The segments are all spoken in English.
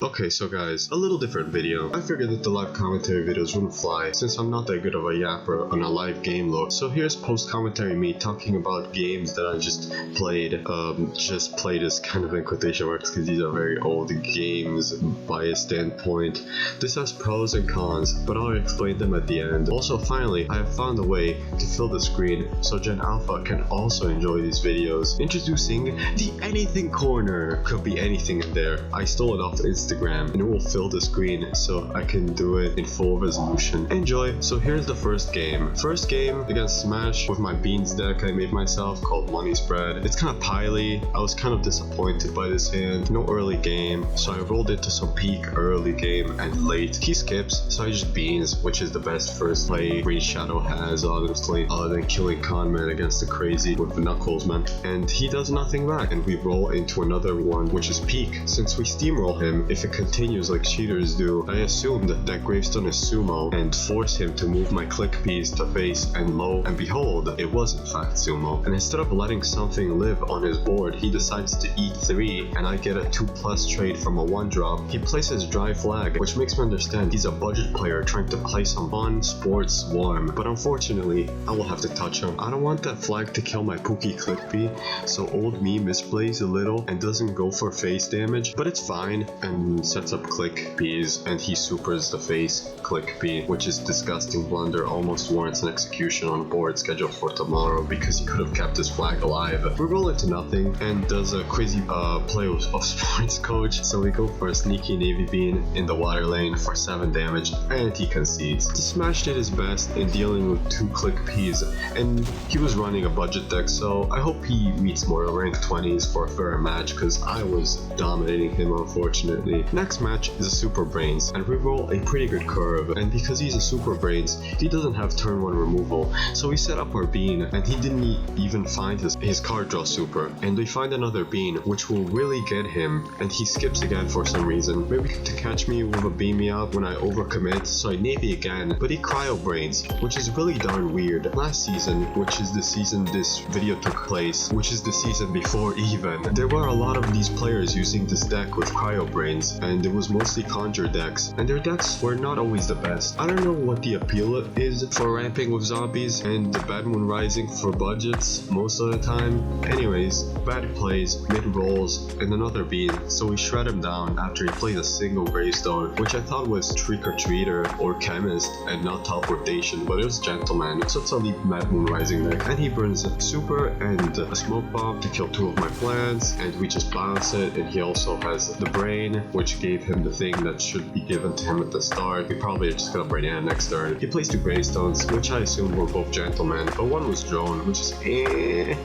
Okay, so guys, a little different video. I figured that the live commentary videos wouldn't fly since I'm not that good of a yapper on a live game look. So here's post-commentary me talking about games that I just played. Just played is kind of in quotation marks because these are very old games by a standpoint. This has pros and cons, but I'll explain them at the end. Also, finally, I have found a way to fill the screen so Gen Alpha can also enjoy these videos. Introducing the Anything Corner. Could be anything in there. I stole it off Instagram and it will fill the screen so I can do it in full resolution. Enjoy! So here's the first game. First game against Smash with my beans deck I made myself called Money Spread. It's kind of pily. I was kind of disappointed by this hand. No early game, so I rolled into some peak early game and late. He skips, so I just beans, which is the best first play Green Shadow has, honestly, other than killing Conman against the crazy with the Knuckles, man. And he does nothing back, and we roll into another one, which is peak. Since we steamroll him, if it continues like cheaters do, I assumed that Gravestone is sumo and force him to move my click piece to face and low, and behold, it was in fact sumo. And instead of letting something live on his board, he decides to eat 3 and I get a 2+ trade from a 1-drop. He places dry flag, which makes me understand he's a budget player trying to play some fun sports swarm, but unfortunately I will have to touch him. I don't want that flag to kill my Pookie click P, so old me misplays a little and doesn't go for face damage, but it's fine, and sets up click P's and he supers the face click P, which is disgusting blunder, almost warrants an execution on board scheduled for tomorrow because he could have kept his flag alive. We roll into nothing and does a crazy play of sports coach, so we go for a sneaky navy bean in the water lane for 7 damage and he concedes. The Smash did his best in dealing with 2 click P's and he was running a budget deck, so I hope he meets more rank 20s for a fair match because I was dominating him unfortunately. Next match is a Super Brains, and we roll a pretty good curve, and because he's a Super Brains, he doesn't have turn 1 removal, so we set up our bean, and he didn't even find his card draw super, and we find another bean, which will really get him, and he skips again for some reason, maybe to catch me with a beam me up when I overcommit, so I navy again, but he cryo brains, which is really darn weird. Last season, which is the season this video took place, which is the season before even, there were a lot of these players using this deck with cryo brains, and it was mostly conjure decks, and their decks were not always the best. I don't know what the appeal is for ramping with zombies and the Bad Moon Rising for budgets most of the time. Anyways, bad plays, mid rolls, and another bean, so we shred him down after he played a single gravestone, which I thought was Trick or Treater or Chemist and not teleportation, but it was Gentleman, so it's a leap Bad Moon Rising deck. And he burns a super and a smoke bomb to kill 2 of my plants, and we just bounce it, and he also has the brain, which gave him the thing that should be given to him at the start. We probably are just gonna brain it next turn. He plays 2 gravestones, which I assume were both gentlemen, but one was drone, which is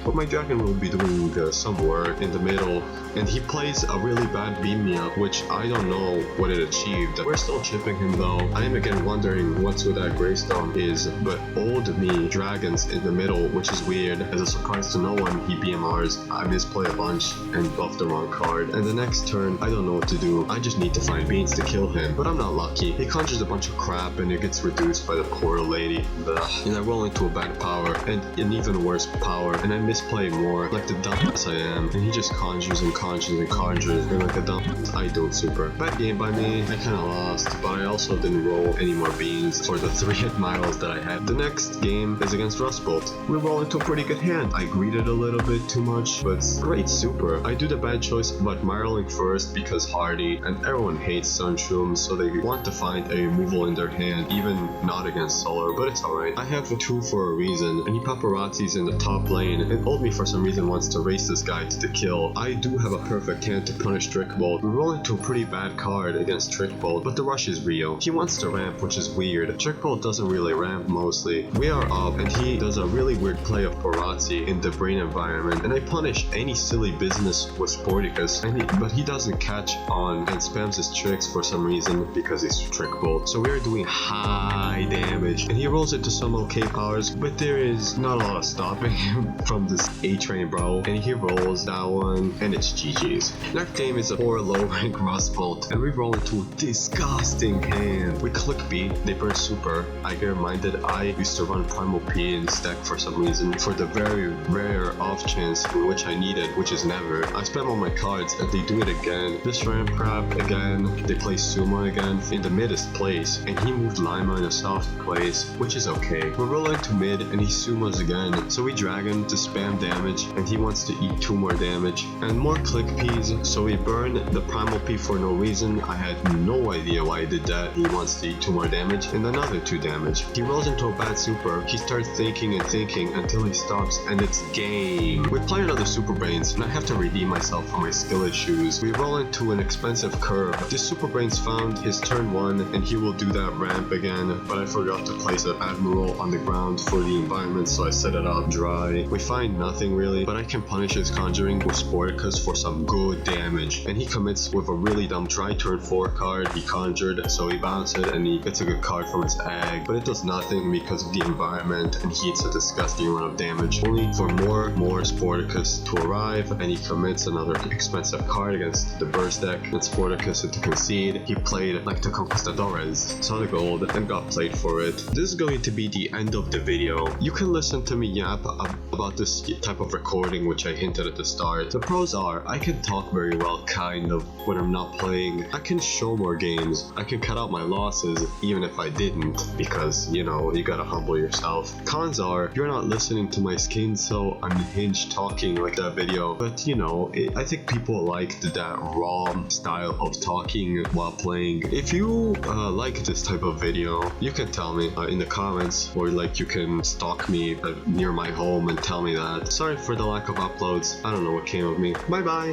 but my dragon will be doing some work in the middle, and he plays a really bad beam me up, which I don't know what it achieved. We're still chipping him though. I am again wondering what's with that gravestone is, but old me dragons in the middle, which is weird. As a surprise to no one, he BMRs. I misplay a bunch and buff the wrong card, and the next turn I don't know what to do. I just need to find beans to kill him, but I'm not lucky. He conjures a bunch of crap and it gets reduced by the poor lady. Ugh. And I roll into a bad power and an even worse power, and I misplay more like the dumbass I am, and he just conjures and conjures and conjures, and like a dumbass I don't super. Bad game by me. I kinda lost, but I also didn't roll any more beans for the 3 admirals that I had. The next game is against Rustbolt. We roll into a pretty good hand. I greeted a little bit too much, but great super. I do the bad choice about admiraling first because hardy, and everyone hates Sunshroom, so they want to find a removal in their hand, even not against Solar, but it's alright. I have a 2 for a reason, and he paparazzis in the top lane, and old me for some reason wants to race this guy to the kill. I do have a perfect hand to punish Trickbolt. We roll into a pretty bad card against Trickbolt, but the rush is real. He wants to ramp, which is weird. Trickbolt doesn't really ramp mostly. We are up, and he does a really weird play of Parazzi in the brain environment, and I punish any silly business with Sporticus, but he doesn't catch on and spams his tricks for some reason because he's Trickbolt. So we are doing high damage, and he rolls into some okay powers, but there is not a lot of stopping him from this A-Train bro, and he rolls that one, and it's GG's. Next game is a 4 low rank Rustbolt, and we roll into a disgusting hand. We click B, they burn super. I get reminded I used to run Primal P in stack for some reason, for the very rare off chance in which I need it, which is never. I spam all my cards and they do it again. This ramp crap again. They play sumo again in the middest place, and he moved Lima in a soft place, which is okay. We roll into mid and he sumos again, so we drag him to spam damage, and he wants to eat 2 more damage and more click P's, so we burn the primal P for no reason. I had no idea why he did that. He wants to eat 2 more damage and another 2 damage. He rolls into a bad super. He starts thinking and thinking until he stops, and it's game. We play another super brains, and I have to redeem myself for my skill issues. We roll into an expensive curve. This super brains found his turn 1, and he will do that ramp again, but I forgot to place an admiral on the ground for the environment, so I set it out dry. We find nothing really, but I can punish his conjuring with Sporticus for some good damage, and he commits with a really dumb try turn 4 card. He conjured, so he bounced it, and he gets a good card from his egg, but it does nothing because of the environment, and he eats a disgusting amount of damage, only for more Sporticus to arrive, and he commits another expensive card against the burst deck, and Sporticus to concede. He played like the Conquistadores, saw the gold, and got played for it. This is going to be the end of the video. You can listen to me yap about this type of recording, which I hinted at the start. The pros are, I can talk very well, kind of, when I'm not playing. I can show more games. I can cut out my losses, even if I didn't, because, you know, you gotta humble yourself. Cons are, you're not listening to my skin so unhinged talking like that video, but you know, I think people liked that raw style of talking while playing. If you like this type of video, you can tell me in the comments, or like you can stalk me near my home and tell me that. Sorry for the lack of uploads. I don't know what came of me. Bye bye.